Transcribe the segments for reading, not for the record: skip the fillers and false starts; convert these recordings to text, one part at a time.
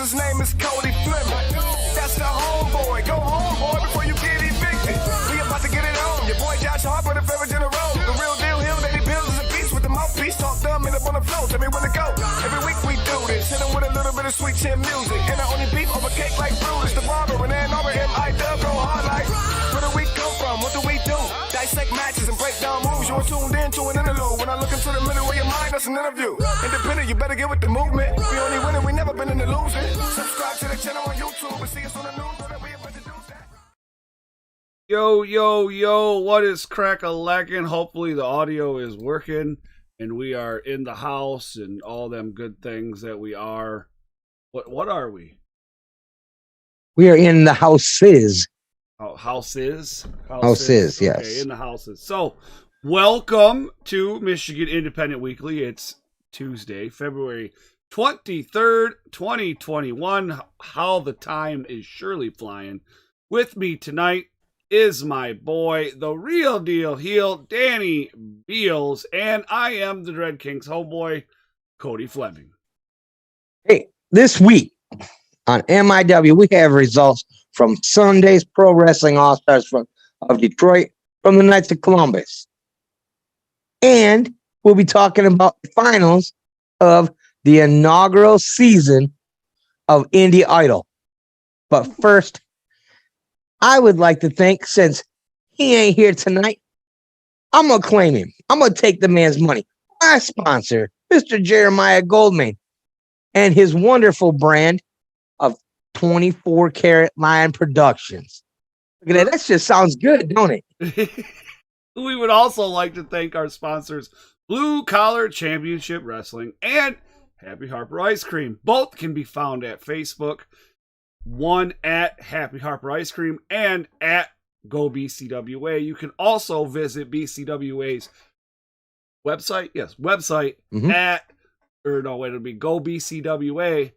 his name is Cody Fleming. That's the homeboy. Go home, boy, before you get evicted. We about to get it on. Your boy Josh Harper, the favorite in a row. The real deal, Hill, Lady Bills is a beast with the mouthpiece. Talk dumb and up on the floor. Tell me when to go. Every week we do this. Hit him with a little bit of sweet chin music. And I only beef over cake like Brutus. The barber and Ann Arbor, MIW, go hard like. Where do we come from? What do we do? Dissect matches and break down moves. You're tuned in to an interlude. When I look into the middle of your mind, that's an interview. Independent, you better get with the movement. We only winning, we never been in the losing. Subscribe to the channel on YouTube and see us on the news. So that we about to do that. Yo, what is crack-a-lackin'? Hopefully the audio is working and we are in the house and all them good things that we are. What are we? We are in the houses. Oh, houses, yes. Okay, in the houses. So, welcome to Michigan Independent Weekly. It's Tuesday, February 23rd, 2021. How the time is surely flying. With me tonight is my boy, the real deal heel, Danny Beals, and I am the Dread King's homeboy, Cody Fleming. Hey, this week on MIW, we have results from Sunday's Pro Wrestling All-Stars of Detroit from the Knights of Columbus. And we'll be talking about the finals of the inaugural season of Indie Idol. But first, I would like to thank, since he ain't here tonight, I'm going to claim him. I'm going to take the man's money. My sponsor, Mr. Jeremiah Goldman, and his wonderful brand of 24 Karat Lion Productions. Look at that. That just sounds good, don't it? We would also like to thank our sponsors, Blue Collar Championship Wrestling and Happy Harper Ice Cream. Both can be found at Facebook. One at Happy Harper Ice Cream and at Go BCWA. You can also visit BCWA's website. Yes, website at, or no, it'll be gobcwa.com.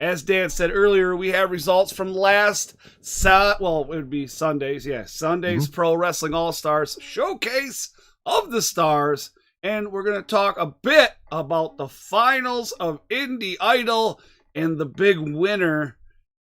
As Dan said earlier, we have results from last, it would be Sunday's, Sunday's Pro Wrestling All-Stars Showcase of the Stars. And we're going to talk a bit about the finals of Indie Idol and the big winner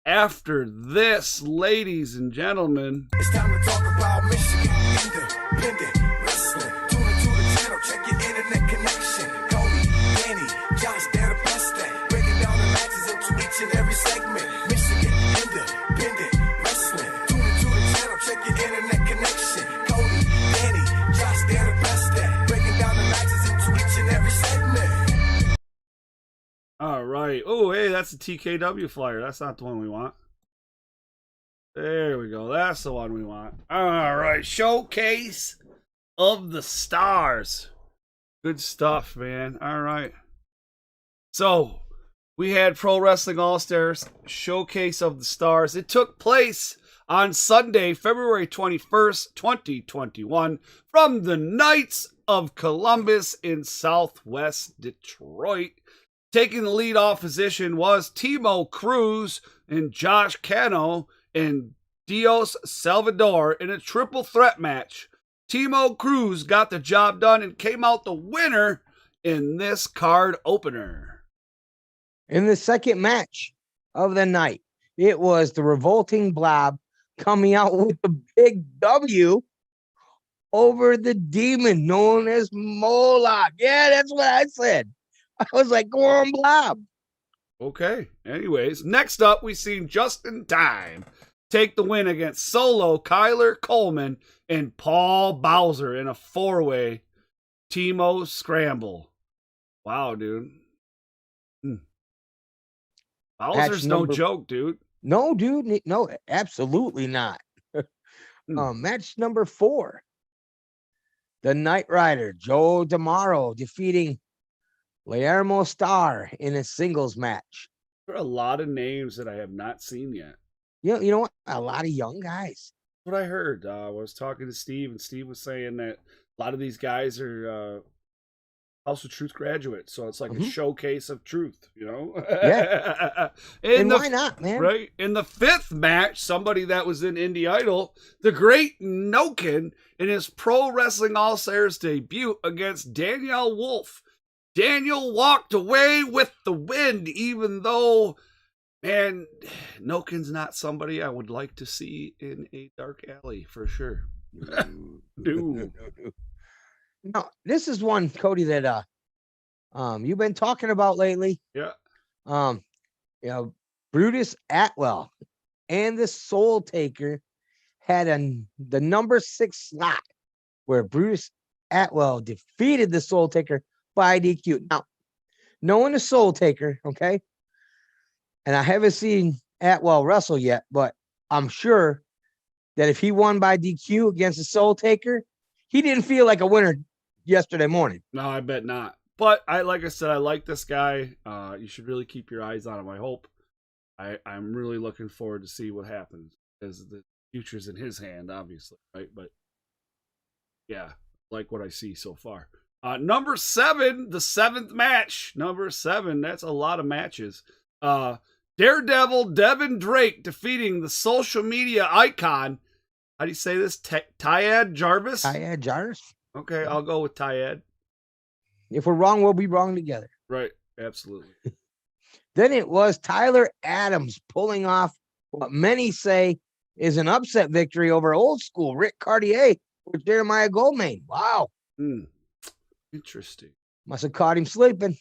after this, ladies and gentlemen. It's time to talk about Michigan Independent Wrestling. Tune into the channel, check your internet connection. Cody, Danny, Josh, they're the best at breaking down the matches into each and every segment. Michigan Independent Wrestling. Tune into the channel, check your internet connection. Cody, Danny, Josh, they're the best at breaking down the matches into each and every segment. All right. Oh, hey, that's the TKW flyer. That's not the one we want. There we go. That's the one we want. All right. Showcase of the Stars. Good stuff, man. All right. So, we had Pro Wrestling All-Stars Showcase of the Stars. It took place on Sunday, February 21st, 2021, from the Knights of Columbus in Southwest Detroit. Taking the lead-off position was Timo Cruz and Josh Cano and Dios Salvador in a triple threat match. Timo Cruz got the job done and came out the winner in this card opener. In the second match of the night, it was the Revolting Blob coming out with the big W over the demon known as Moloch. Yeah, that's what I said. I was like, go on, Blob. Okay. Anyways, next up, we seen Justin Time take the win against Solo, Kyler Coleman, and Paul Bowser in a four-way Timo Scramble. Wow, dude. Bowser's no joke, dude. No, dude. No, absolutely not. Match number 4. The Knight Rider, Joe DeMauro, defeating Guillermo Starr in a singles match. There are a lot of names that I have not seen yet. You know what? A lot of young guys. What I heard. I was talking to Steve, and Steve was saying that a lot of these guys are House of Truth graduates, so it's like a showcase of truth, you know? Yeah. And why not, man? Right. In the 5th match, somebody that was in Indie Idol, the Great Noken, in his Pro Wrestling All-Stars debut against Danielle Wolf. Daniel walked away with the win, even though, man, Nokin's not somebody I would like to see in a dark alley for sure. Dude. Now, this is one, Cody, that you've been talking about lately. Yeah. Brutus Atwell and the Soul Taker had the number 6 slot where Brutus Atwell defeated the Soul Taker by DQ. Now, knowing the Soul Taker, okay, and I haven't seen Atwell wrestle yet, but I'm sure that if he won by DQ against the Soul Taker, he didn't feel like a winner yesterday morning. No, I bet not. But like I said, I like this guy. You should really keep your eyes on him. I hope. I'm really looking forward to see what happens, because the future's in his hand, obviously, right? But yeah, like what I see so far. Number 7, the 7th match. Number 7, that's a lot of matches. Daredevil Devin Drake defeating the social media icon. How do you say this? Tyad Jarvis? Tyad Jarvis. Okay, I'll go with Tyad. If we're wrong, we'll be wrong together. Right, absolutely. Then it was Tyler Adams pulling off what many say is an upset victory over old school Rick Cartier with Jeremiah Goldman. Wow. Interesting. Must have caught him sleeping.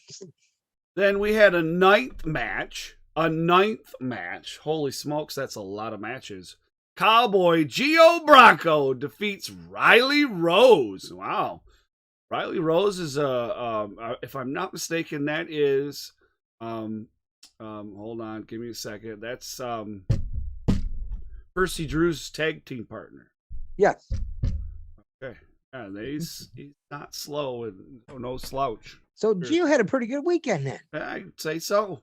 Then we had a 9th match. Holy smokes, that's a lot of matches. Cowboy Gio Bronco defeats Riley Rose. Wow. Riley Rose is if I'm not mistaken, that is hold on, give me a second. That's Percy Drew's tag team partner. Yes. Okay. Yeah, he's not slow and no slouch. So Gio had a pretty good weekend then. I'd say so.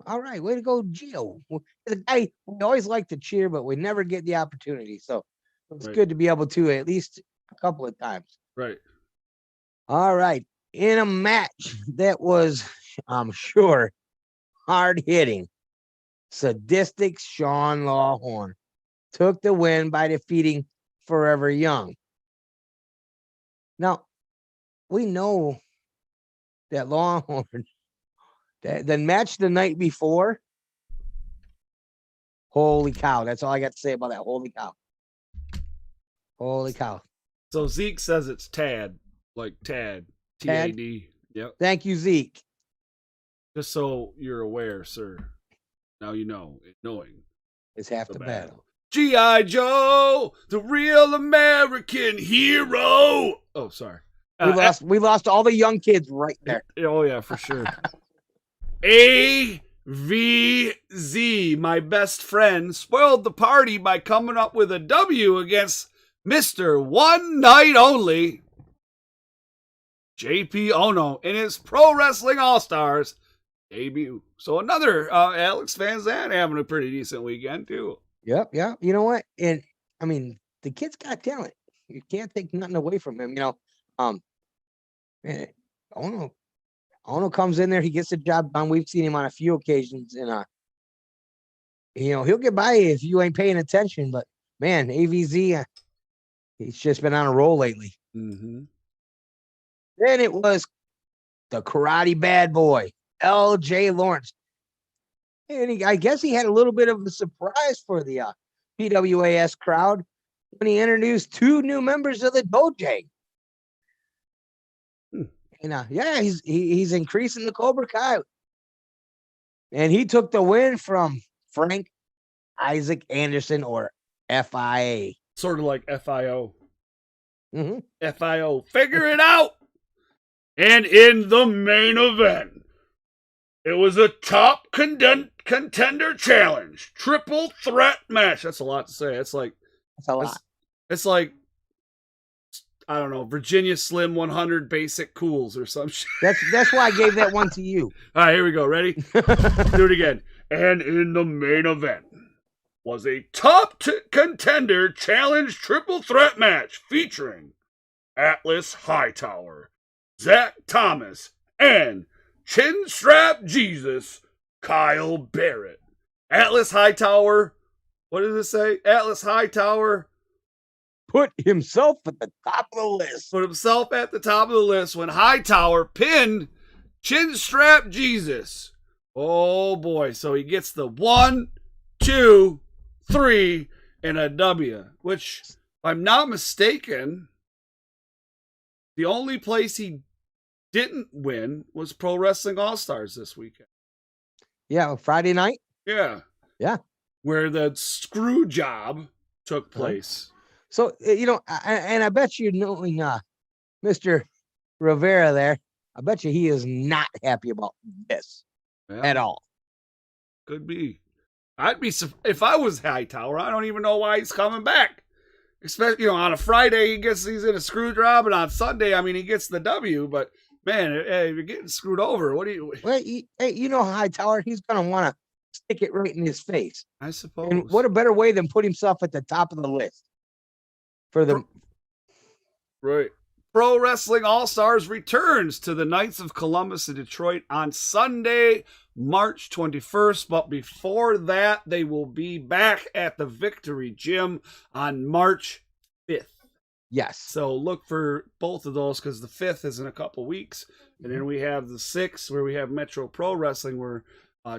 All right, way to go, Gio. The guy we always like to cheer, but we never get the opportunity. So it's good to be able to at least a couple of times. Right. All right. In a match that was, I'm sure, hard hitting, sadistic Sean Lawhorn took the win by defeating Forever Young. Now, we know that Lawhorn, the match the night before, holy cow. That's all I got to say about that. Holy cow. Holy cow. So Zeke says it's Tad, like Tad. T-A-D. Yep. Thank you, Zeke. Just so you're aware, sir. Now you know. Knowing is half the battle. G.I. Joe, the real American hero. Oh, sorry. We lost all the young kids right there. Oh, yeah, for sure. AVZ, my best friend, spoiled the party by coming up with a W against Mr. One Night Only, JP Ono, in his Pro Wrestling All-Stars debut. So another Alex Van Zandt having a pretty decent weekend, too. Yep. You know what? And, I mean, the kid's got talent. You can't take nothing away from him. You know, man, Ono comes in there. He gets the job done. We've seen him on a few occasions. And, you know, he'll get by you if you ain't paying attention. But, man, AVZ, he's just been on a roll lately. Mm-hmm. Then it was the karate bad boy, LJ Lawrence. And I guess he had a little bit of a surprise for the PWAS crowd when he introduced 2 new members of the Dojo. And yeah, he's increasing the Cobra Kai. And he took the win from Frank Isaac Anderson, or FIA. Sort of like FIO. Mm-hmm. FIO. Figure it out. And in the main event, it was a top contender challenge. Triple threat match. That's a lot to say. That's a lot. It's like, I don't know, Virginia Slim 100 Basic Cools or some shit. That's why I gave that one to you. All right, here we go. Ready? Do it again. And in the main event was a top contender challenge triple threat match featuring Atlas Hightower, Zach Thomas, and Chinstrap Jesus, Kyle Barrett. Atlas Hightower, what does it say? Atlas Hightower put himself at the top of the list. Put himself at the top of the list when Hightower pinned Chinstrap Jesus. Oh boy. So he gets the 1, 2, 3, and a W, which, if I'm not mistaken, the only place he didn't win was Pro Wrestling All-Stars this weekend. Yeah, Friday night. Yeah. Yeah. Where the screw job took place. So, and I bet you knowing Mr. Rivera there, I bet you he is not happy about this at all. Could be. I'd be, if I was Hightower, I don't even know why he's coming back. Especially, on a Friday, he's in a screw job, and on Sunday, he gets the W, but man, hey, you're getting screwed over. What do you... Well, Hightower, he's going to want to stick it right in his face. I suppose. And what a better way than put himself at the top of the list for the... Right. Pro Wrestling All-Stars returns to the Knights of Columbus in Detroit on Sunday, March 21st. But before that, they will be back at the Victory Gym on March 5th. Yes. So look for both of those, because the 5th is in a couple weeks. And then we have the 6th, where we have Metro Pro Wrestling, where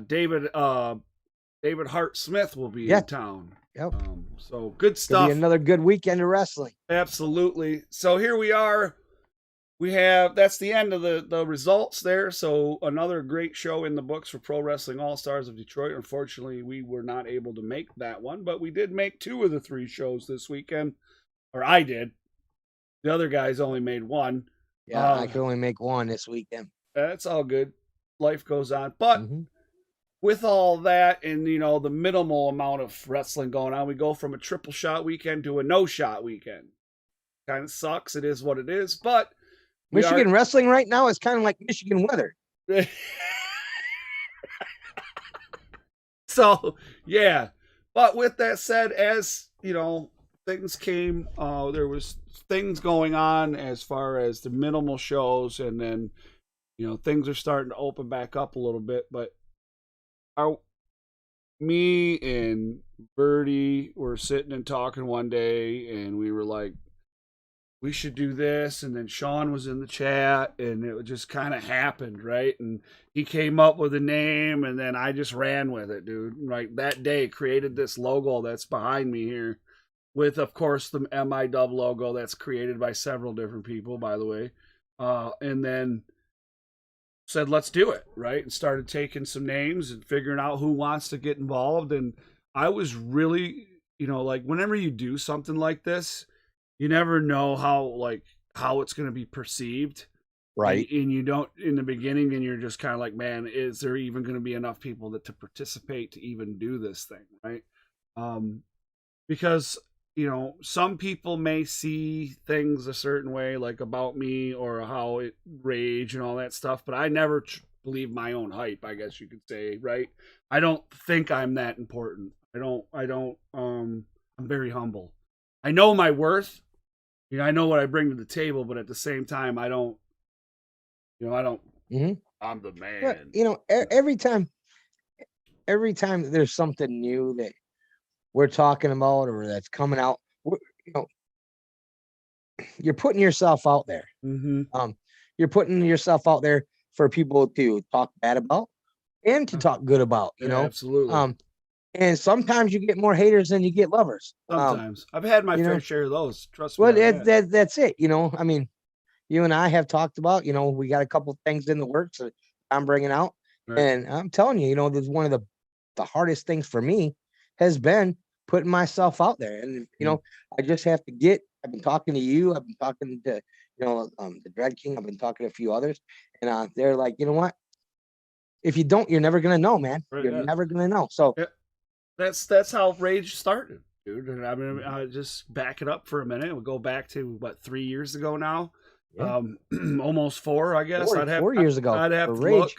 David Hart Smith will be in town. Yep. So good stuff. Be another good weekend of wrestling. Absolutely. So here we are. That's the end of the results there. So another great show in the books for Pro Wrestling All-Stars of Detroit. Unfortunately, we were not able to make that one, but we did make 2 of the 3 shows this weekend. Or I did. The other guys only made 1. Yeah, I could only make 1 this weekend. That's all good. Life goes on. But with all that and, the minimal amount of wrestling going on, we go from a triple shot weekend to a no shot weekend. Kind of sucks. It is what it is. But Michigan wrestling right now is kind of like Michigan weather. So, yeah. But with that said, as, things came, there was things going on as far as the minimal shows, and then, things are starting to open back up a little bit, but me and Birdie were sitting and talking one day, and we were like, we should do this. And then Sean was in the chat, and it just kind of happened, right? And he came up with a name, and then I just ran with it, dude. Like that day, created this logo that's behind me here, with, of course, the MIW logo that's created by several different people, by the way. And then said, let's do it, right? And started taking some names and figuring out who wants to get involved. And I was really, like, whenever you do something like this, you never know how it's going to be perceived. Right. And you don't, in the beginning, and you're just kind of like, man, is there even going to be enough people to participate to even do this thing, right? Because, some people may see things a certain way, like about me or how it rage and all that stuff, but I never believe my own hype, I guess you could say, right? I don't think I'm that important. I'm very humble. I know my worth. I know what I bring to the table, but at the same time, I'm the man. But, every time there's something new that we're talking about or that's coming out, you're putting yourself out there. You're putting yourself out there for people to talk bad about and to talk good about, Absolutely. And sometimes you get more haters than you get lovers. Sometimes I've had my fair share of those. Trust me. Well, that's it. You and I have talked about, we got a couple things in the works that I'm bringing out. Right. And I'm telling you, there's one of the hardest things for me has been putting myself out there. And, I just have to I've been talking to you. I've been talking to, the Dread King. I've been talking to a few others. And they're like, you know what? If you don't, you're never going to know, man. Right, you're never going to know. So that's how Rage started, dude. And I just back it up for a minute. We'll go back to 3 years ago now. Yeah. Almost 4, I guess. 4 years ago. I'd have to look.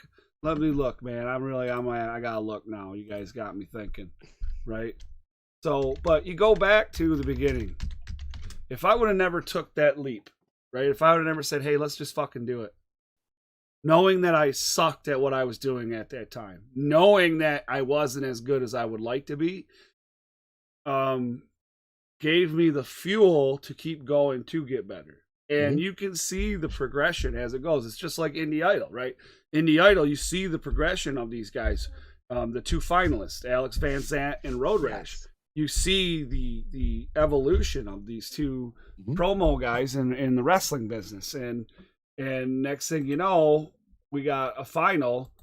Let me look, man. I gotta look now. You guys got me thinking, right? So, but you go back to the beginning. If I would have never took that leap, right? If I would have never said, hey, let's just fucking do it. Knowing that I sucked at what I was doing at that time. Knowing that I wasn't as good as I would like to be. gave me the fuel to keep going to get better. And Mhm. you can see the progression as it goes. It's just like Indie Idol, right? Indie Idol, you see the progression of these guys. The two finalists, Alex Van Zant and Road Rash. Yes. You see the evolution of these two Mhm. promo guys in the wrestling business. And next thing you know, we got a final.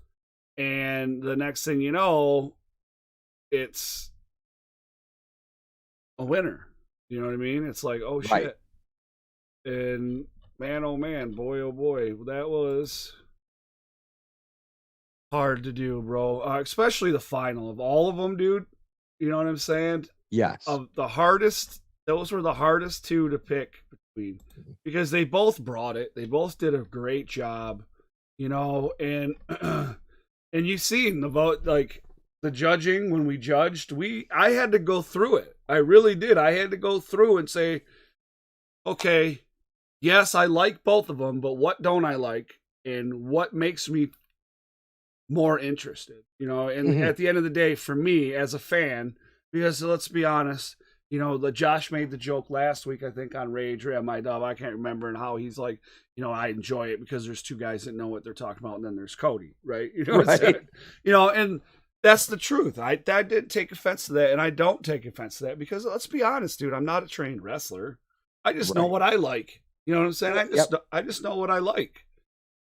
And the next thing you know, it's a winner. You know what I mean? It's like, oh shit. Right. And man, oh man, boy, oh boy, that was hard to do, bro. Especially the final of all of them, dude. You know what I'm saying? Yes. Of the hardest, those were the hardest two to pick between, because they both brought it. They both did a great job, you know. And and you seen the vote, like the judging when we judged. I had to go through it. I really did. I had to go through and say, okay, yes, I like both of them, but what don't I like, and what makes me more interested, you know? And Mhm. at the end of the day, for me as a fan, because let's be honest, you know, Josh made the joke last week, I think, on Rage or MIW, I can't remember, and how he's like, you know, I enjoy it because there's two guys that know what they're talking about, and then there's Cody, right? You know what I'm Right. saying? You know, and that's the truth. I didn't take offense to that, and I don't take offense to that, because let's be honest, dude, I'm not a trained wrestler. I just know Right. what I like. You know what I'm saying? I just know what I like,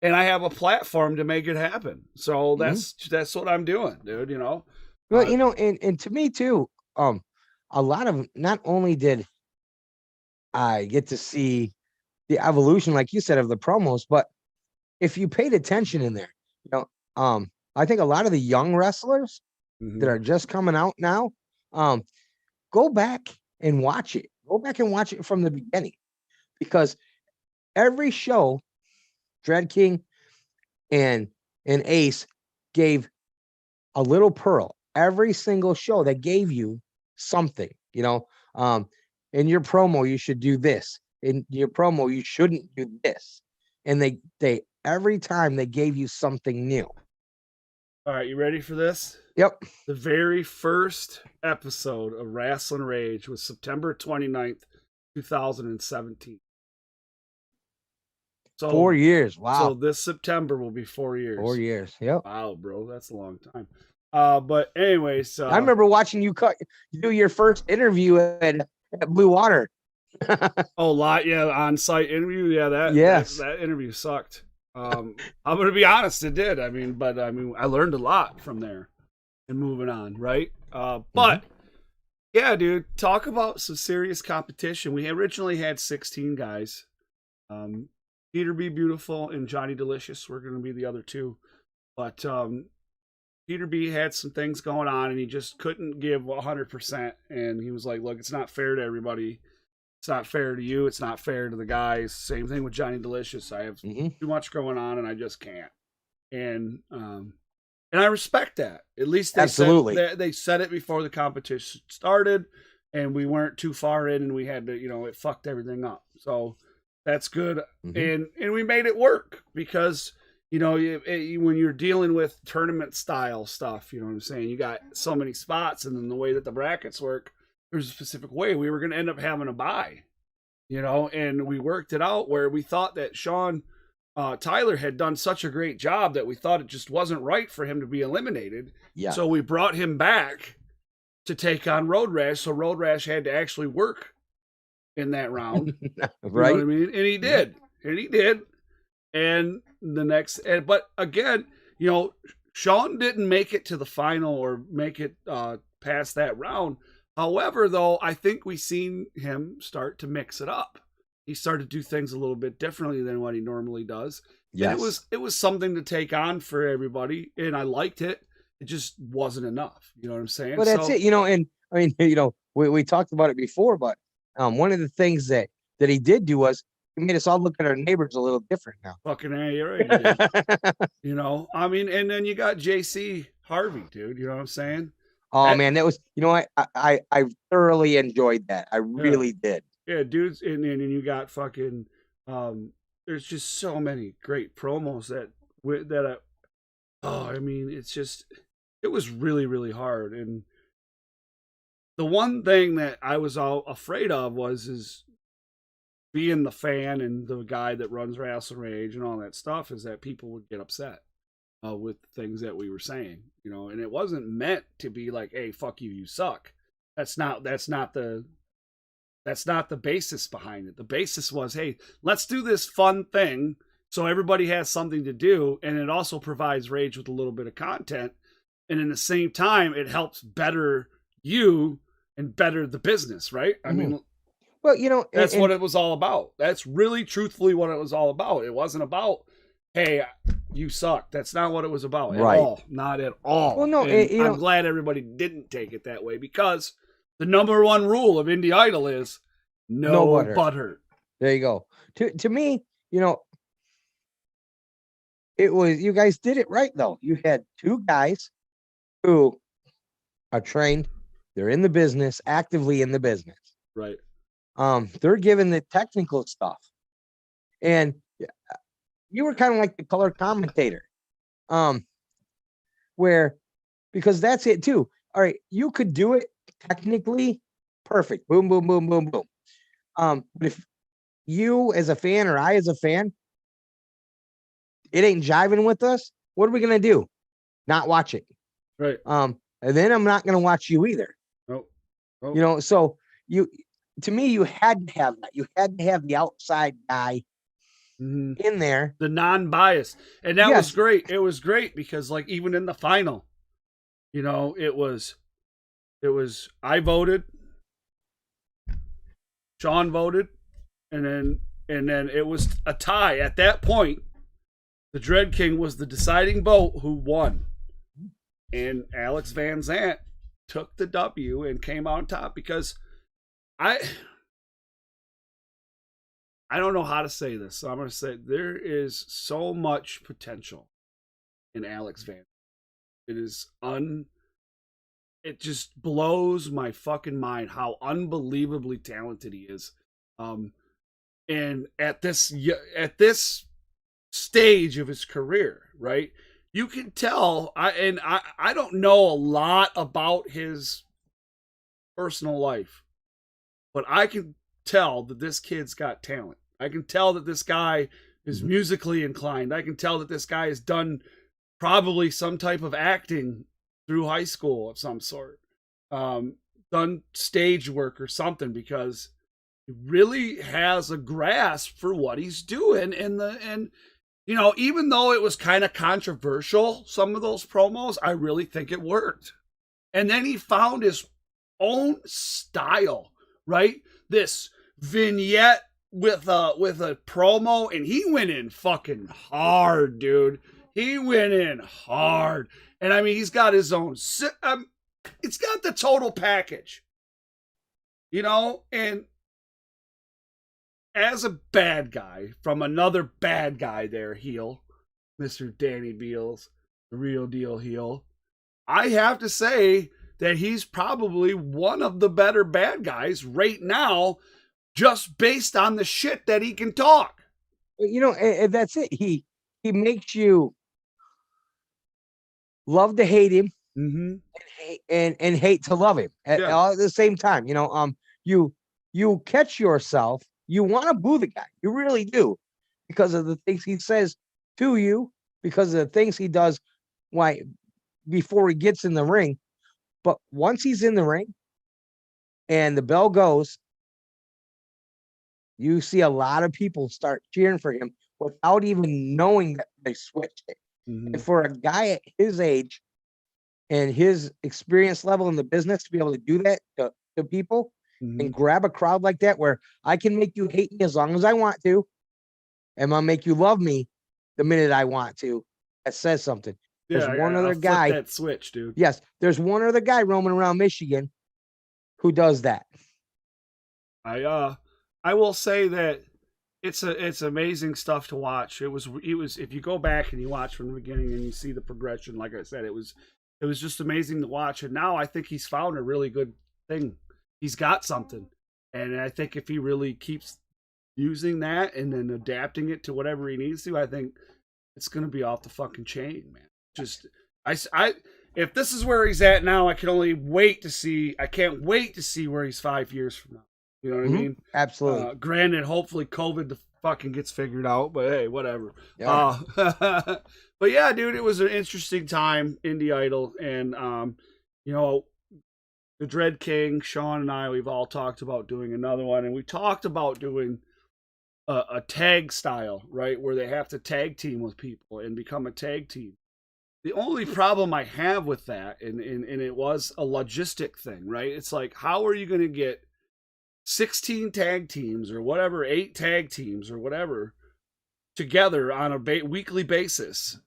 and I have a platform to make it happen. So that's what I'm doing, dude. You know. Well, you know, and to me too, a lot of, not only did I get to see the evolution, like you said, of the promos, but if you paid attention in there, you know, I think a lot of the young wrestlers that are just coming out now, go back and watch it. Go back and watch it from the beginning, because every show, Dread King and Ace gave a little pearl. Every single show that gave you something, you know. In your promo, you should do this. In your promo, you shouldn't do this. And they every time they gave you something new. All right, you ready for this? Yep. The very first episode of Rasslin Rage was September 29th, 2017. So 4 years. So Wow. this September will be 4 years. 4 years. Yep. Wow, bro, that's a long time. But anyways, I remember watching you do your first interview at Blue Water. on-site interview. Yeah, that interview sucked. I'm gonna be honest, it did. I mean, I learned a lot from there and moving on, right? But yeah, dude, talk about some serious competition. We originally had 16 guys. Peter B. Beautiful and Johnny Delicious were going to be the other two, but Peter B had some things going on, and he just couldn't give 100%. And he was like, "Look, it's not fair to everybody. It's not fair to you. It's not fair to the guys." Same thing with Johnny Delicious. I have too much going on, and I just can't. And I respect that. At least they said it before the competition started, and we weren't too far in, and we had to, you know, it fucked everything up. So that's good. And we made it work, because, you know, when you're dealing with tournament style stuff, you know what I'm saying? You got so many spots, and then the way that the brackets work, there's a specific way we were going to end up having a bye, you know, and we worked it out where we thought that Sean Tyler had done such a great job that we thought it just wasn't right for him to be eliminated. Yeah. So we brought him back to take on Road Rash. So Road Rash had to actually work in that round. Right. You know what I mean? And he did. And he did. And but again, you know, Sean didn't make it to the final or make it past that round. However, though, I think we seen him start to mix it up. He started to do things a little bit differently than what he normally does. Yes. And it was something to take on for everybody, and I liked it. It just wasn't enough. You know what I'm saying? Well, that's it. You know, and I mean, you know, we talked about it before, but one of the things that he did do was he made us all look at our neighbors a little different now. Fucking A, you're right. You did. You know, I mean, and then you got JC Harvey, dude. You know what I'm saying? Oh man, that was, you know, I thoroughly enjoyed that. I really did. Yeah, dudes, and you got fucking there's just so many great promos I mean, it's just, it was really, really hard. And the one thing that I was all afraid of is being the fan and the guy that runs Rasslin Rage and all that stuff, is that people would get upset with things that we were saying, you know, and it wasn't meant to be like, hey, fuck you, you suck. That's not the basis behind it. The basis was, hey, let's do this fun thing so everybody has something to do, and it also provides Rage with a little bit of content, and in the same time, it helps better you and better the business, right? I mean, well, you know, that's what it was all about. That's really truthfully what it was all about. It wasn't about, hey, you suck. That's not what it was about at all. Not at all. Well, no, I'm glad everybody didn't take it that way, because the number one rule of Indie Idol is no butthurt. There you go. To me, you know, it was, you guys did it right though. You had two guys who are trained. They're in the business, actively in the business. Right. They're given the technical stuff. And you were kind of like the color commentator. Where, because that's it too. All right, you could do it technically perfect. Boom, boom, boom, boom, boom. But if you as a fan or I as a fan, it ain't jiving with us, what are we gonna do? Not watch it. Right. And then I'm not gonna watch you either. Nope. You know, so to me, you had to have that. You had to have the outside guy in there, the non-bias, and that was great. It was great because, like, even in the final, you know, it was I voted, Sean voted, and then it was a tie at that point. The Dread King was the deciding vote who won, and Alex Van Zant took the W and came out on top, because I don't know how to say this, so I'm going to say there is so much potential in Alex Van. It is it just blows my fucking mind how unbelievably talented he is. And at this stage of his career, right? You can tell, I don't know a lot about his personal life, but I can tell that this kid's got talent. I can tell that this guy is musically inclined. I can tell that this guy has done probably some type of acting through high school of some sort, done stage work or something, because he really has a grasp for what he's doing. And you know, even though it was kind of controversial, some of those promos, I really think it worked. And then he found his own style, right? This vignette with a promo, and he went in fucking hard, dude. He went in hard. And I mean, he's got his own, it's got the total package, you know? And as a bad guy from another bad guy there, heel, Mr. Danny Beals, the real deal heel, I have to say that he's probably one of the better bad guys right now, just based on the shit that he can talk. You know, and that's it. He makes you love to hate him, and hate to love him all at the same time. You know, you catch yourself. You want to boo the guy. You really do, because of the things he says to you, because of the things he does before he gets in the ring. But once he's in the ring and the bell goes, you see a lot of people start cheering for him without even knowing that they switched it. And for a guy at his age and his experience level in the business to be able to do that to people, and grab a crowd like that, where I can make you hate me as long as I want to, and I'll make you love me the minute I want to, that says something. There's one other guy that switch, dude. Yes, there's one other guy roaming around Michigan who does that. I will say that it's amazing stuff to watch. It was if you go back and you watch from the beginning and you see the progression, like I said, it was just amazing to watch. And now I think he's found a really good thing. He's got something. And I think if he really keeps using that and then adapting it to whatever he needs to, I think it's going to be off the fucking chain, man. Just, if this is where he's at now, I can't wait to see where he's 5 years from now. You know what I mean? Absolutely. Granted, hopefully COVID fucking gets figured out, but hey, whatever. Yeah. But yeah, dude, it was an interesting time, Indie Idol, and you know, the Dread King, Sean and I, we've all talked about doing another one, and we talked about doing a tag style, right, where they have to tag team with people and become a tag team. The only problem I have with that, and it was a logistic thing, right? It's like, how are you going to get 16 tag teams or whatever, 8 tag teams or whatever, together on a weekly basis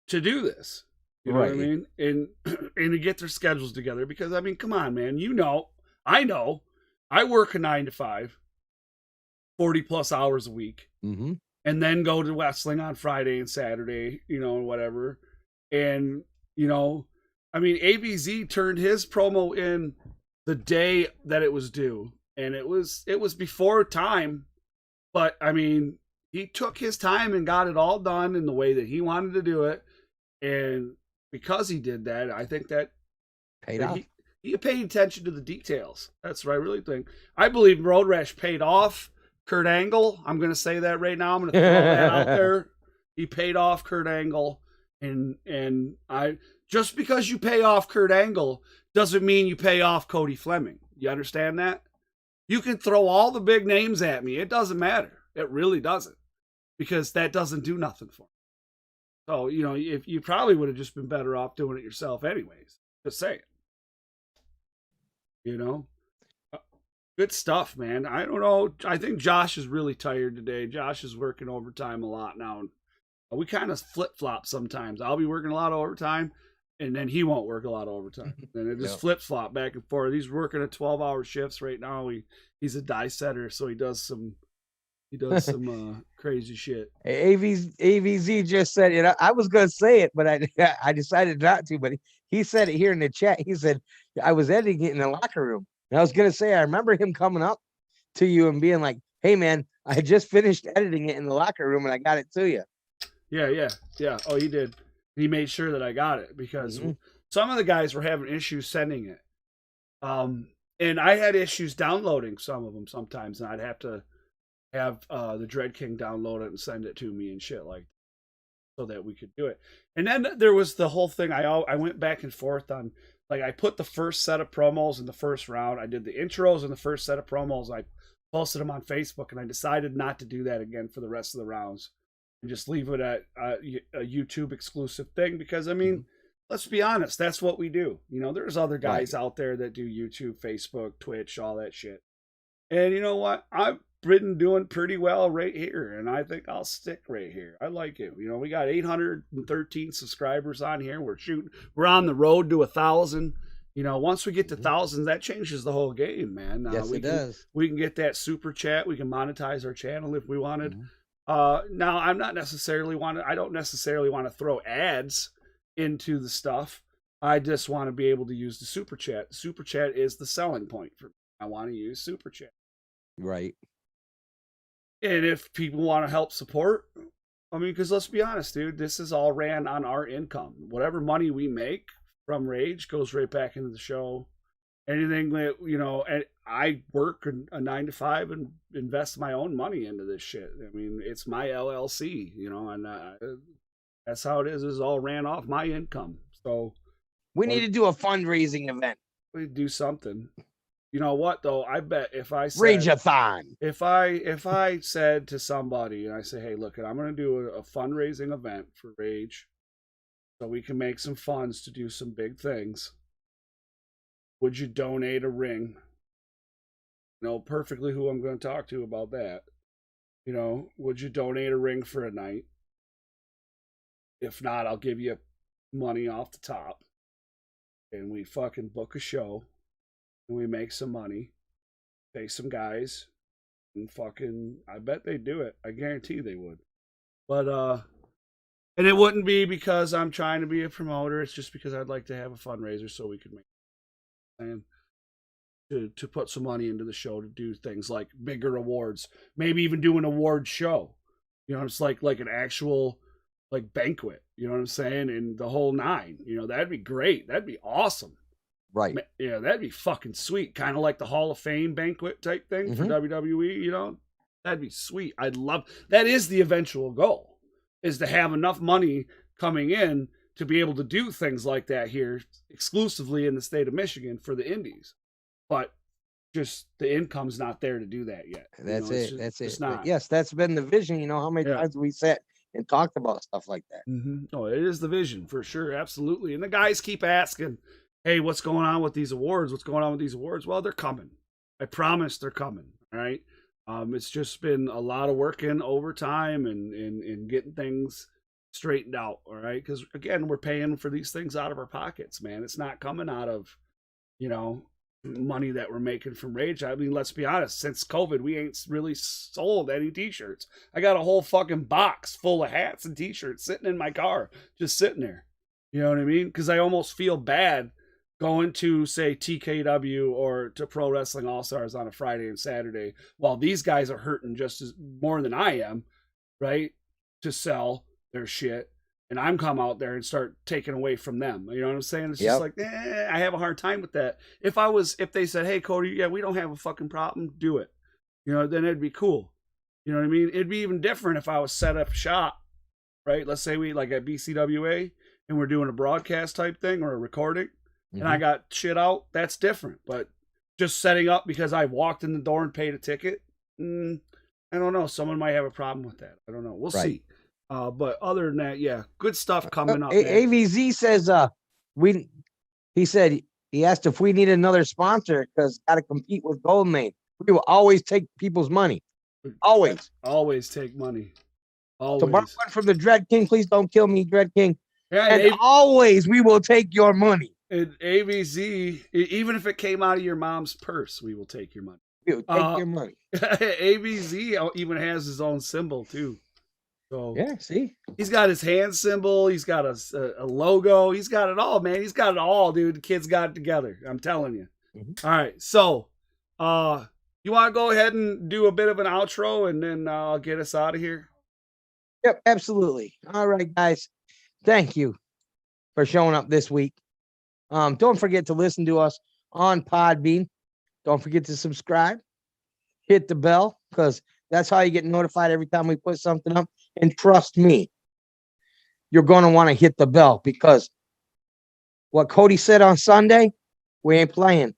to do this? You know what I mean? And to get their schedules together, because I mean, come on, man. I know, I work a 9 to 5, 40 plus hours a week, and then go to wrestling on Friday and Saturday, you know, whatever. And you know, I mean, ABZ turned his promo in the day that it was due, and it was before time, but I mean, he took his time and got it all done in the way that he wanted to do it, and because he did that, I think that paid off. He paid attention to the details. That's what I really think. I believe Road Rash paid off Kurt Angle. I'm going to say that right now. I'm going to throw that out there. He paid off Kurt Angle, and I just because you pay off Kurt Angle doesn't mean you pay off Cody Fleming. You understand that? You can throw all the big names at me. It doesn't matter. It really doesn't, because that doesn't do nothing for me. So, you know, if you probably would have just been better off doing it yourself anyways. Just saying. You know? Good stuff, man. I don't know. I think Josh is really tired today. Josh is working overtime a lot now. We kind of flip-flop sometimes. I'll be working a lot of overtime, and then he won't work a lot of overtime. And it just flip-flop back and forth. He's working at 12-hour shifts right now. He's a die setter, so he does some crazy shit. AVZ just said, you know, I was going to say it, but I decided not to. But he said it here in the chat. He said, I was editing it in the locker room. And I was going to say, I remember him coming up to you and being like, hey, man, I just finished editing it in the locker room and I got it to you. Yeah. Oh, he did. He made sure that I got it, because some of the guys were having issues sending it. And I had issues downloading some of them sometimes, and I'd have to have the Dread King download it and send it to me and shit like that, so that we could do it. And then there was the whole thing. I went back and forth on, like, I put the first set of promos in the first round. I did the intros in the first set of promos. I posted them on Facebook, and I decided not to do that again for the rest of the rounds and just leave it at a YouTube exclusive thing, because I mean, let's be honest, that's what we do. You know, there's other guys out there that do YouTube, Facebook, Twitch, all that shit. And you know what? I've been doing pretty well right here, and I think I'll stick right here. I like it. You know, we got 813 subscribers on here. We're on the road to 1,000. You know, once we get to 1,000, that changes the whole game, man. Yes, it does. We can get that super chat. We can monetize our channel if we wanted. Now, I don't necessarily want to throw ads into the stuff. I just want to be able to use the super chat. Super chat is the selling point for me. I want to use super chat. Right. And if people want to help support, I mean, because let's be honest, dude, this is all ran on our income. Whatever money we make from Rage goes right back into the show. Anything that, you know, and I work a 9 to 5 and invest my own money into this shit. I mean, it's my LLC, you know, and that's how it is. It's all ran off my income. So we need to do a fundraising event. We do something. You know what though? I bet if I said Rageathon. If I said to somebody and I say, hey, look, I'm going to do a fundraising event for Rage, so we can make some funds to do some big things. Would you donate a ring? You know perfectly who I'm going to talk to about that. You know, would you donate a ring for a night? If not, I'll give you money off the top, and we fucking book a show. And we make some money, pay some guys, and fucking, I bet they'd do it. I guarantee they would. But, and it wouldn't be because I'm trying to be a promoter. It's just because I'd like to have a fundraiser so we could make, and to put some money into the show to do things like bigger awards, maybe even do an award show. You know, it's like an actual like banquet. You know what I'm saying? And the whole nine. You know, that'd be great. That'd be awesome. Right. Yeah, that'd be fucking sweet. Kind of like the Hall of Fame banquet type thing for WWE, you know? That'd be sweet. I'd love that. Is the eventual goal, is to have enough money coming in to be able to do things like that here exclusively in the state of Michigan for the indies. But just the income's not there to do that yet. That's it. That's it. It's not. Yes, that's been the vision. You know, how many times we sat and talked about stuff like that? Oh, it is the vision for sure. Absolutely. And the guys keep asking, hey, what's going on with these awards? What's going on with these awards? Well, they're coming. I promise they're coming. All right. It's just been a lot of working overtime and getting things straightened out. All right. Because again, we're paying for these things out of our pockets, man. It's not coming out of, you know, money that we're making from Rage. I mean, let's be honest, since COVID, we ain't really sold any t-shirts. I got a whole fucking box full of hats and t-shirts sitting in my car, just sitting there. You know what I mean? Because I almost feel bad going to, say, TKW or to Pro Wrestling All-Stars on a Friday and Saturday while these guys are hurting just as more than I am, right? To sell their shit. And I'm come out there and start taking away from them. You know what I'm saying? It's just like, I have a hard time with that. If they said, hey, Cody, yeah, we don't have a fucking problem, do it. You know, then it'd be cool. You know what I mean? It'd be even different if I was set up shop, right? Let's say we like at BCWA and we're doing a broadcast type thing or a recording and I got shit out. That's different. But just setting up because I walked in the door and paid a ticket, I don't know. Someone might have a problem with that. I don't know. We'll see. But other than that, yeah, good stuff coming up. AVZ says he said he asked if we need another sponsor because got to compete with Goldman. We will always take people's money. Always take money. Always. So borrow one from the Dread King. Please don't kill me, Dread King. Yeah, and always we will take your money. And AVZ, even if it came out of your mom's purse, we will take your money. We will take your money. AVZ even has his own symbol too. So yeah, see, he's got his hand symbol, he's got a logo, he's got it all, man. He's got it all, dude. The kids got it together. I'm telling you. All right, so you want to go ahead and do a bit of an outro, and then I'll get us out of here. Yep, absolutely. All right, guys, thank you for showing up this week. Don't forget to listen to us on Podbean. Don't forget to subscribe, hit the bell, because that's how you get notified every time we put something up. And trust me, you're going to want to hit the bell because what Cody said on Sunday, we ain't playing.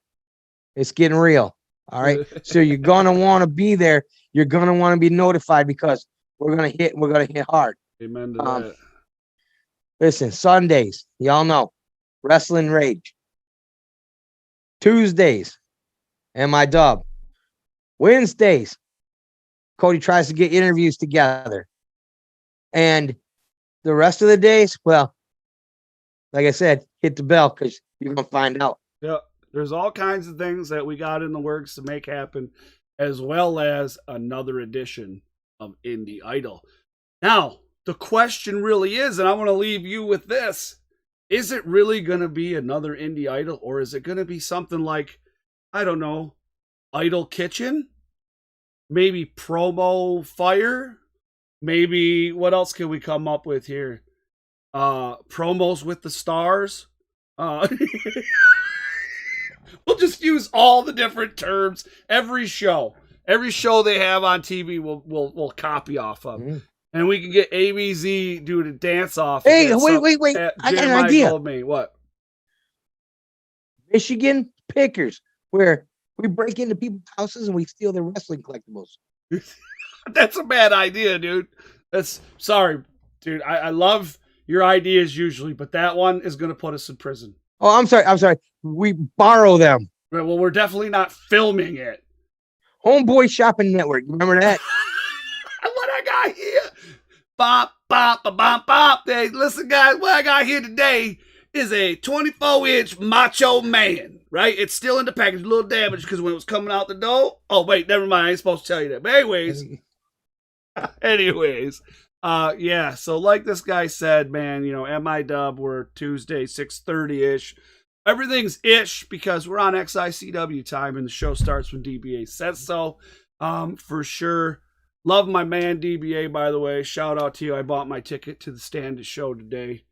It's getting real. All right. So you're going to want to be there. You're going to want to be notified because we're going to hit hard. Amen to that. Listen, Sundays, y'all know, Rasslin Rage. Tuesdays, MIW. Wednesdays, Cody tries to get interviews together. And the rest of the days, well, like I said, hit the bell because you're going to find out. Yeah, there's all kinds of things that we got in the works to make happen, as well as another edition of Indie Idol. Now, the question really is, and I want to leave you with this, is it really going to be another Indie Idol, or is it going to be something like, I don't know, Idol Kitchen? Maybe Promo Fire? Maybe, what else can we come up with here? Promos with the Stars? We'll just use all the different terms. Every show they have on TV, we'll copy off of. And we can get ABZ doing a dance off. Hey, wait. I got an idea. Told me. What? Michigan Pickers, where we break into people's houses and we steal their wrestling collectibles. That's a bad idea, dude. Sorry, dude. I love your ideas usually, but that one is going to put us in prison. Oh, I'm sorry. We borrow them. Right, well, we're definitely not filming it. Homeboy Shopping Network. Remember that? What I got here? Bop, bop, bop, bop, bop. Hey, listen, guys, what I got here today is a 24-inch Macho Man, right? It's still in the package, a little damaged because when it was coming out the door. Oh, wait, never mind. I ain't supposed to tell you that. But anyways, yeah. So like this guy said, man, you know, MIW, we're Tuesday, 6:30-ish. Everything's ish because we're on XICW time and the show starts when DBA says so. For sure. Love my man DBA, by the way. Shout out to you. I bought my ticket to the Standish show today.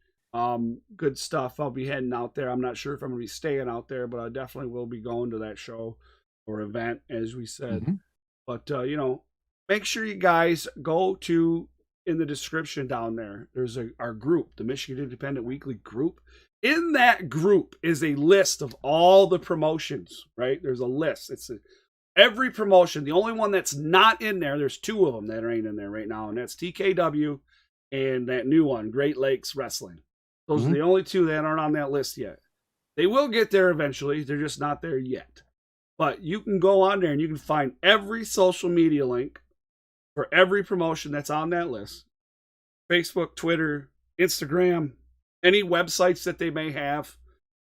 Good stuff. I'll be heading out there. I'm not sure if I'm gonna be staying out there, but I definitely will be going to that show or event, as we said. Mhm. But make sure you guys go to in the description down there. There's our group, the Michigan Independent Weekly group. In that group is a list of all the promotions, right? There's a list. It's every promotion. The only one that's not in there, there's two of them that ain't in there right now, and that's TKW and that new one, Great Lakes Wrestling. Those are the only two that aren't on that list yet. They will get there eventually. They're just not there yet. But you can go on there and you can find every social media link for every promotion that's on that list. Facebook, Twitter, Instagram, any websites that they may have.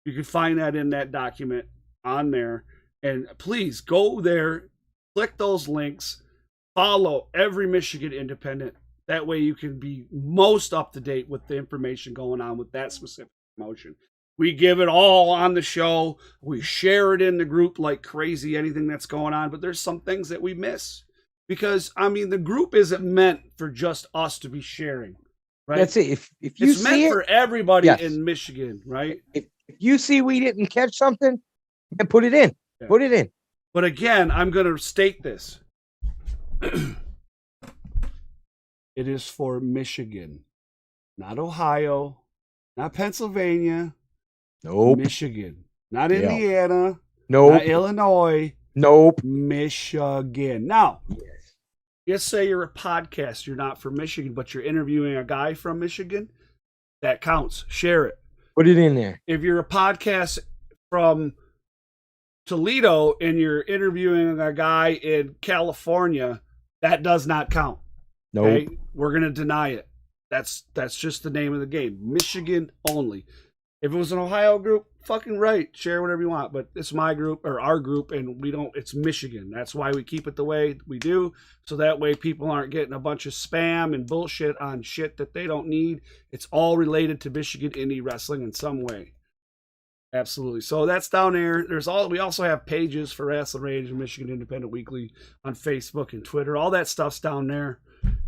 You can find that in that document on there. And please go there, click those links, follow every Michigan Independent. That way you can be most up to date with the information going on with that specific promotion. We give it all on the show. We share it in the group like crazy, anything that's going on. But there's some things that we miss. Because, I mean, the group isn't meant for just us to be sharing, right? That's it. If you it's see meant it, for everybody yes. in Michigan, right? If you see we didn't catch something, then put it in. Yeah. Put it in. But again, I'm going to state this. It is for Michigan, not Ohio, not Pennsylvania. Nope. Michigan, not Indiana, Nope. not Illinois. Nope. Michigan. Now, just say you're a podcast, you're not from Michigan, but you're interviewing a guy from Michigan. That counts. Share it. Put it in there. If you're a podcast from Toledo and you're interviewing a guy in California, that does not count. Nope. Okay? We're going to deny it. That's just the name of the game. Michigan only. If it was an Ohio group, fucking right. Share whatever you want. But it's my group or our group, and we don't. It's Michigan. That's why we keep it the way we do. So that way people aren't getting a bunch of spam and bullshit on shit that they don't need. It's all related to Michigan indie wrestling in some way. Absolutely. So that's down there. We also have pages for Rasslin Rage and Michigan Independent Weekly on Facebook and Twitter. All that stuff's down there.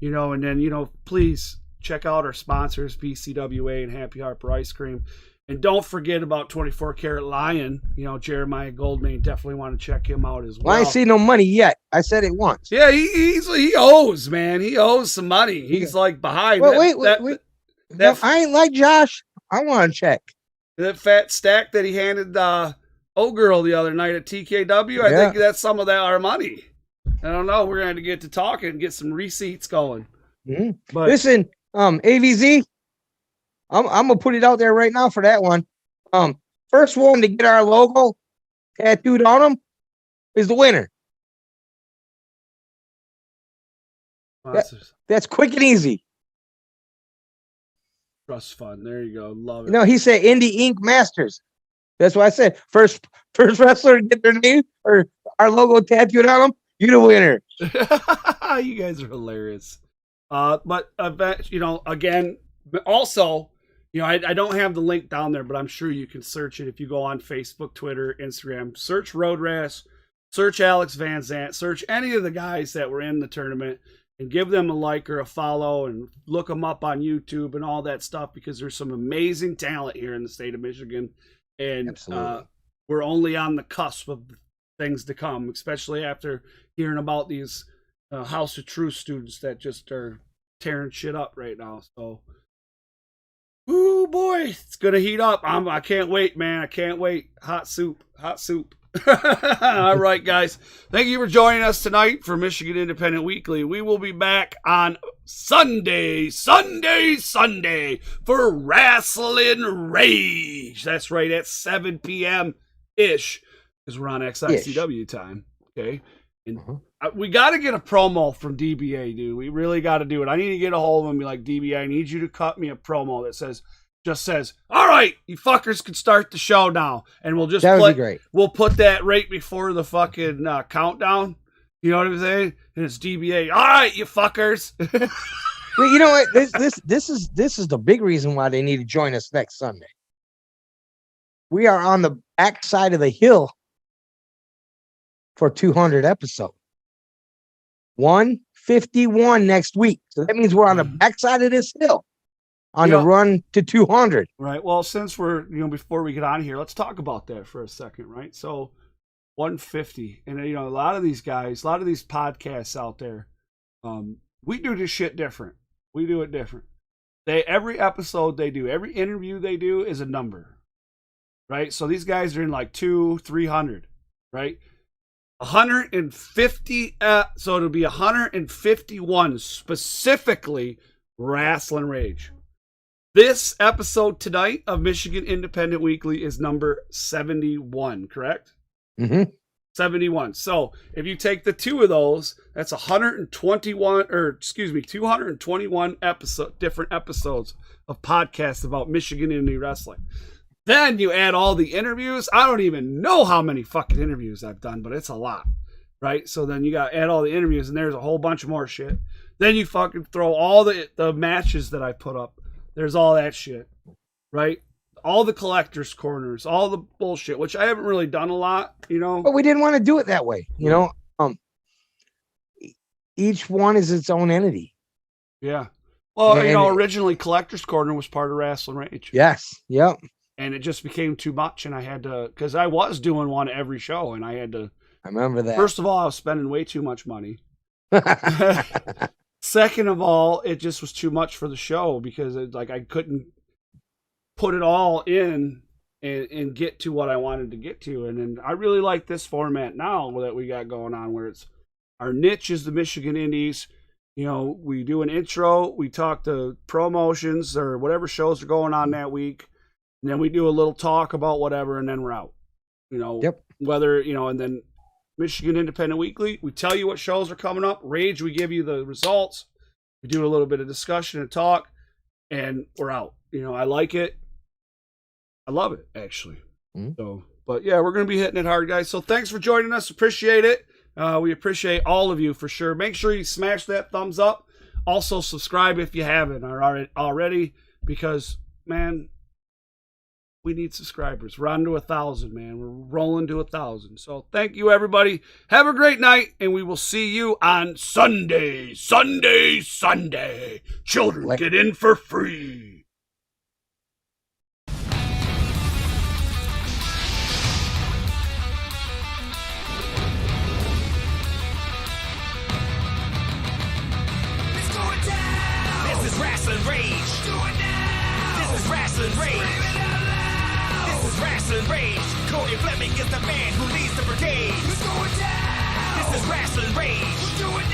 And then, please check out our sponsors, BCWA and Happy Harper Ice Cream. And don't forget about 24 Karat Lion. Jeremiah Goldman, definitely want to check him out as well. Well, I ain't seen no money yet. I said it once. Yeah, he owes, man. He owes some money. He's like behind. Well, wait. I ain't like Josh. I want to check. That fat stack that he handed O-Girl the other night at TKW, I think that's some of our money. I don't know. We're going to have to get to talking and get some receipts going. Mm-hmm. But listen, AVZ, I'm going to put it out there right now for that one. First one to get our logo tattooed on them is the winner. That's quick and easy. Trust fund. There you go. Love it. He said Indie Inc. Masters. That's what I said. First wrestler to get their name or our logo tattooed on them, you're the winner. You guys are hilarious. But again, also, I don't have the link down there, but I'm sure you can search it if you go on Facebook, Twitter, Instagram. Search Road Rash, search Alex Van Zant, search any of the guys that were in the tournament, and give them a like or a follow, and look them up on YouTube and all that stuff, because there's some amazing talent here in the state of Michigan, and we're only on the cusp of things to come, especially after hearing about these House of Truth students that just are tearing shit up right now. So, ooh boy, it's gonna heat up. I can't wait, man. I can't wait. Hot soup. All right, guys. Thank you for joining us tonight for Michigan Independent Weekly. We will be back on Sunday for Rasslin Rage. That's right, at 7 p.m. ish, because we're on XICW time. Okay. And we got to get a promo from DBA, dude. We really got to do it. I need to get a hold of him and be like, DBA, I need you to cut me a promo that just says, all right, you fuckers can start the show now. And we'll just that would be great. We'll put that right before the fucking countdown. You know what I'm saying? And it's DBA. All right, you fuckers. Well, you know what? This is the big reason why they need to join us next Sunday. We are on the back side of the hill for 200 episodes. 1 151 next week. So that means we're on the backside of this hill on Yeah. the run to 200. Right. Well, since we're, before we get on here, let's talk about that for a second, right? So 150. And, a lot of these guys, a lot of these podcasts out there, we do this shit different. We do it different. Every episode they do, every interview they do is a number, right? So these guys are in like 300, right? 150, so it'll be 151 specifically Rasslin Rage. This episode tonight of Michigan Independent Weekly is number 71, correct? Mm-hmm. 71. So if you take the two of those, that's 221 different episodes of podcasts about Michigan indie wrestling. Then you add all the interviews. I don't even know how many fucking interviews I've done, but it's a lot, right? So then you got to add all the interviews, and there's a whole bunch more shit. Then you fucking throw all the matches that I put up. There's all that shit, right? All the collectors' corners, all the bullshit, which I haven't really done a lot, But we didn't want to do it that way, Each one is its own entity. Yeah. Well, And originally Collector's Corner was part of Rasslin Rage. Yes. Yep. And it just became too much, and I had to, because I was doing one every show, and I had to. I remember that. First of all, I was spending way too much money. Second of all, it just was too much for the show because I couldn't put it all in and get to what I wanted to get to. And then I really like this format now that we got going on, where it's our niche is the Michigan Indies. We do an intro, we talk to promotions or whatever shows are going on that week, and then we do a little talk about whatever, and then we're out. Yep. Whether, and then Michigan Independent Weekly, we tell you what shows are coming up. Rage, we give you the results. We do a little bit of discussion and talk, and we're out. I like it. I love it, actually. Mm-hmm. So, but yeah, we're going to be hitting it hard, guys. So thanks for joining us. Appreciate it. We appreciate all of you for sure. Make sure you smash that thumbs up. Also, subscribe if you haven't already, because, man, we need subscribers. We're on to 1,000, man. We're rolling to 1,000. So thank you, everybody. Have a great night, and we will see you on Sunday. Sunday. Children, get in for free. This is Rasslin Rage. Do it now. This is Rasslin Rage. Scream it out loud. This is Rasslin Rage. Cody Fleming is the man who leads the brigade. It's going down. This is Rasslin Rage. Do it now.